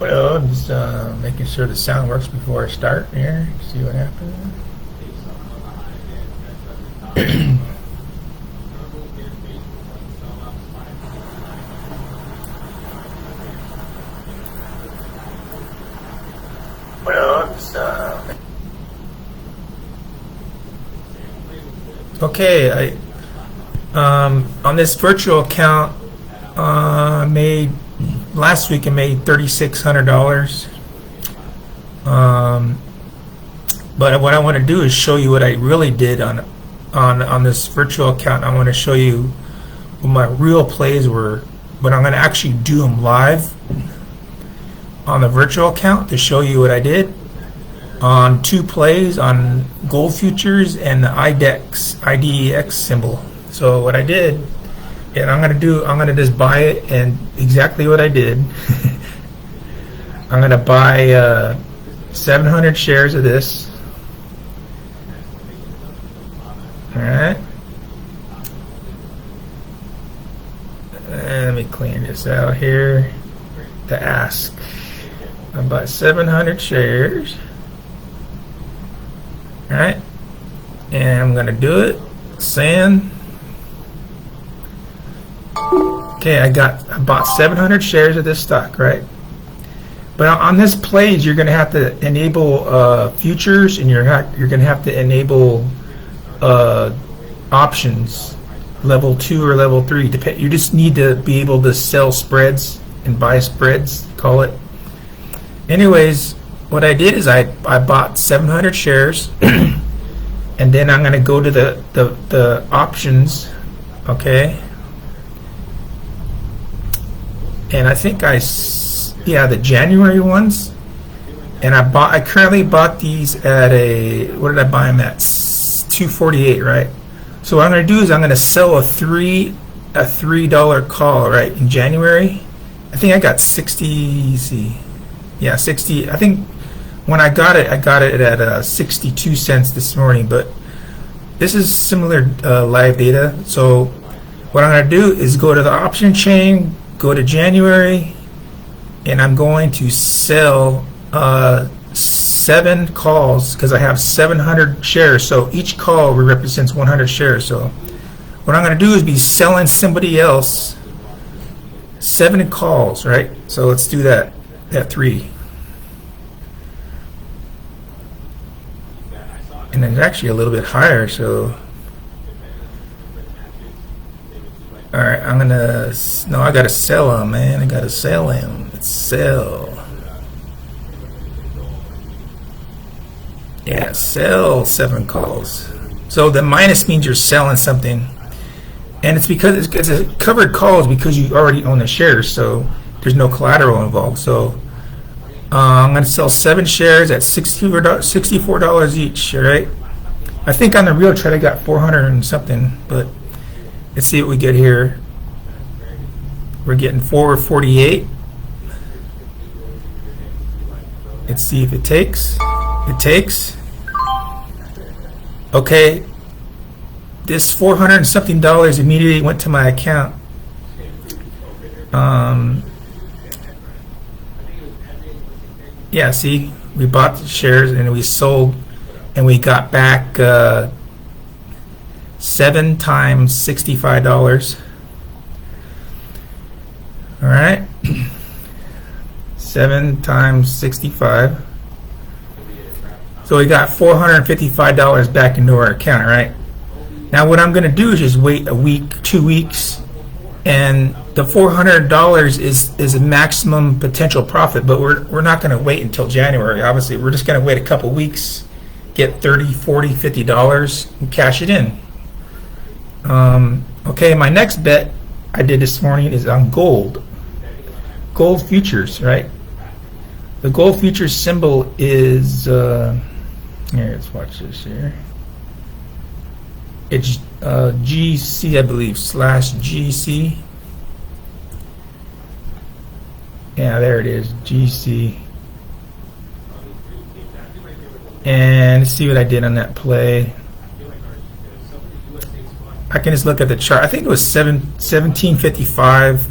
Well, I'm just making sure the sound works before I start here. See what happens. Well, I'm just, okay. On this virtual account, made last week. I made $3,600. But what I want to do is show you what I really did on this virtual account. I want to show you what my real plays were, but I'm going to actually do them live on the virtual account to show you what I did on 2 plays on gold futures and the IDEX symbol. So what I did, and I'm gonna just buy it, and exactly what I did. I'm gonna buy 700 shares of this. All right. And let me clean this out here. To ask. I bought 700 shares. All right. And I'm gonna do it. Send. Okay, I bought 700 shares of this stock, right? But on this plays, you're going to have to enable futures, and you're going to have to enable options, level 2 or level 3. You just need to be able to sell spreads and buy spreads, call it. Anyways, what I did is I bought 700 shares, and then I'm going to go to the options, okay? And I think the January ones, and I currently bought these at what did I buy them at? $248, right? So what I'm going to do is I'm going to sell a $3 call, right, in January. I think I got 60. See, yeah, 60. I think when I got it at 62 cents this morning. But this is similar live data. So what I'm going to do is go to the option chain. Go to January, and I'm going to sell 7 calls because I have 700 shares. So each call represents 100 shares. So what I'm going to do is be selling somebody else 7 calls, right? So let's do that at 3. And it's actually a little bit higher. So. All right, I gotta sell them, man. I gotta sell them. Let's sell. Yeah, sell 7 calls. So the minus means you're selling something, and it's because it's a covered calls because you already own the shares, so there's no collateral involved. So I'm gonna sell 7 shares at $64 each. All right. I think on the real trade I got 400 and something, but. Let's see what we get here. We're getting 448. Let's see if it takes. It takes. Okay. This 400 and something dollars immediately went to my account. Yeah, see, we bought the shares and we sold, and we got back 7 times $65. All right. 7 times 65. So we got $455 back into our account, right? Now what I'm going to do is just wait a week, 2 weeks, and the $400 is a maximum potential profit, but we're not going to wait until January. Obviously, we're just going to wait a couple weeks, get $30, $40, $50, and cash it in. Okay, my next bet I did this morning is on gold futures, right? The gold futures symbol is here, let's watch this here. It's GC, I believe, /GC. Yeah, there it is, GC. And let's see what I did on that play. I can just look at the chart. I think it was 1755.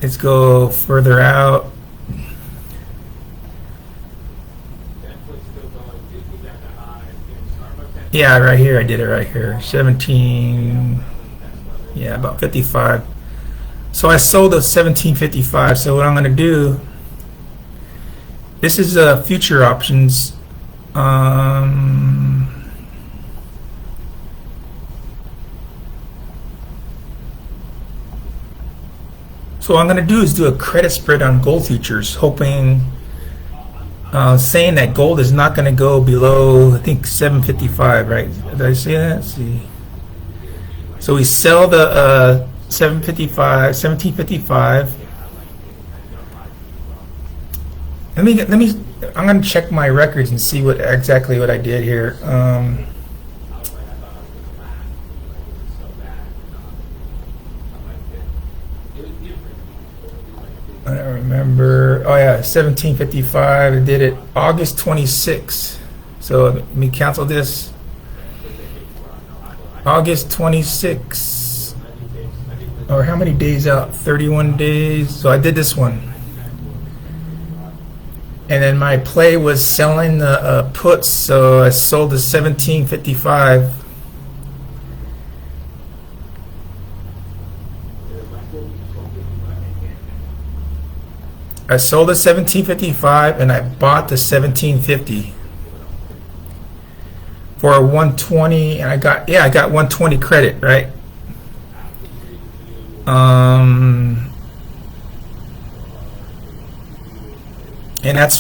Let's go further out. Yeah, right here. I did it right here. 17. Yeah, about 55. So I sold at 17.55. So what I'm going to do, this is future options. So what I'm going to do is do a credit spread on gold futures, hoping, saying that gold is not going to go below, I think, 755, right? Did I say that? Let's see. So we sell the 755, 1755. Let me. I'm going to check my records and see exactly what I did here. I don't remember. Oh yeah, 1755. I did it August 26. So let me cancel this. August 26. Or how many days out? 31 days. So I did this one. And then my play was selling the puts, so I sold the 1755. I sold the 1755 and I bought the 1750 for a 120, and I got 120 credit, right? And that's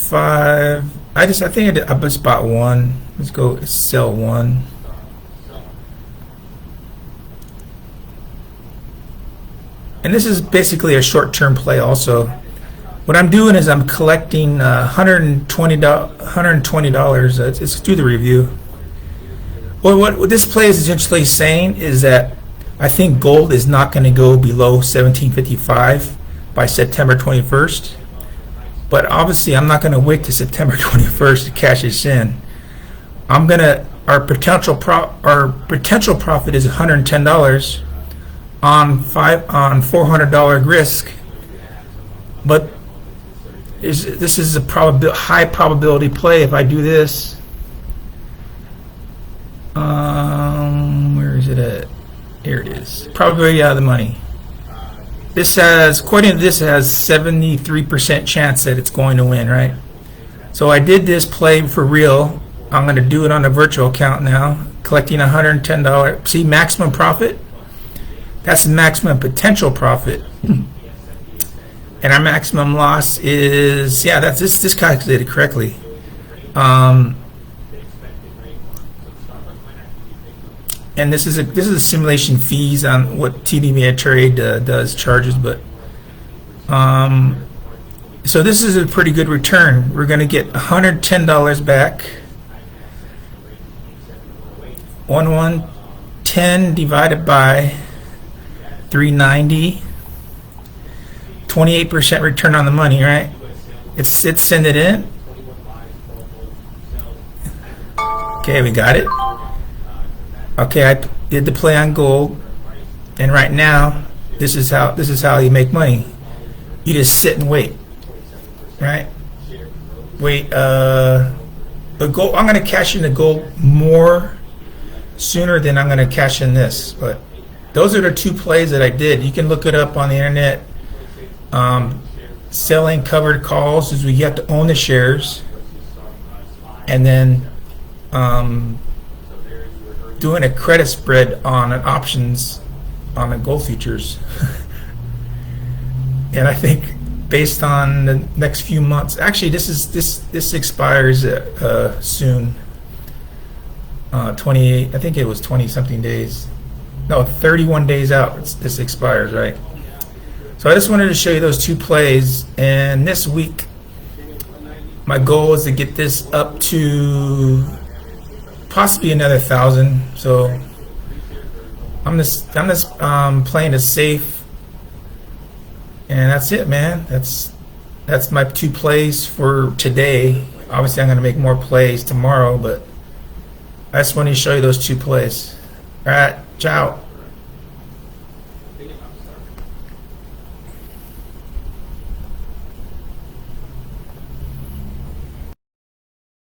5. I think I just bought one. Let's go sell one. And this is basically a short-term play also. What I'm doing is I'm collecting $120. Let's do the review. Well, what this play is essentially saying is that I think gold is not going to go below 1755 by September 21st. But obviously, I'm not going to wait to September 21st to cash this in. Our potential profit is $110 on $400 risk, but this is a high probability play. If I do this, where is it at? Here it is. Probability out of the money. This has, according to this, it has 73% chance that it's going to win, right? So I did this play for real. I'm going to do it on a virtual account now, collecting $110. See, maximum profit? That's the maximum potential profit. And our maximum loss is, yeah, that's this calculated correctly. And this is a simulation fees on what TD Ameritrade does charges, but so this is a pretty good return. We're going to get $110 back. 1110 divided by 390. 28% return on the money, right? It's send it in. Okay, we got it. Okay, I did the play on gold, and right now this is how you make money. You just sit and wait, right? Wait. The gold. I'm going to cash in the gold more sooner than I'm going to cash in this. But those are the two plays that I did. You can look it up on the internet. Selling covered calls is you have to own the shares, and then doing a credit spread on an options on the gold futures. And I think based on the next few months, actually this expires soon. 28, I think it was 20 something days. No, 31 days out. This expires, right? So I just wanted to show you those two plays, and this week my goal is to get this up to possibly another 1,000. So I'm just playing it safe, and that's it, man. That's my two plays for today. Obviously, I'm going to make more plays tomorrow, but I just wanted to show you those two plays. All right, ciao.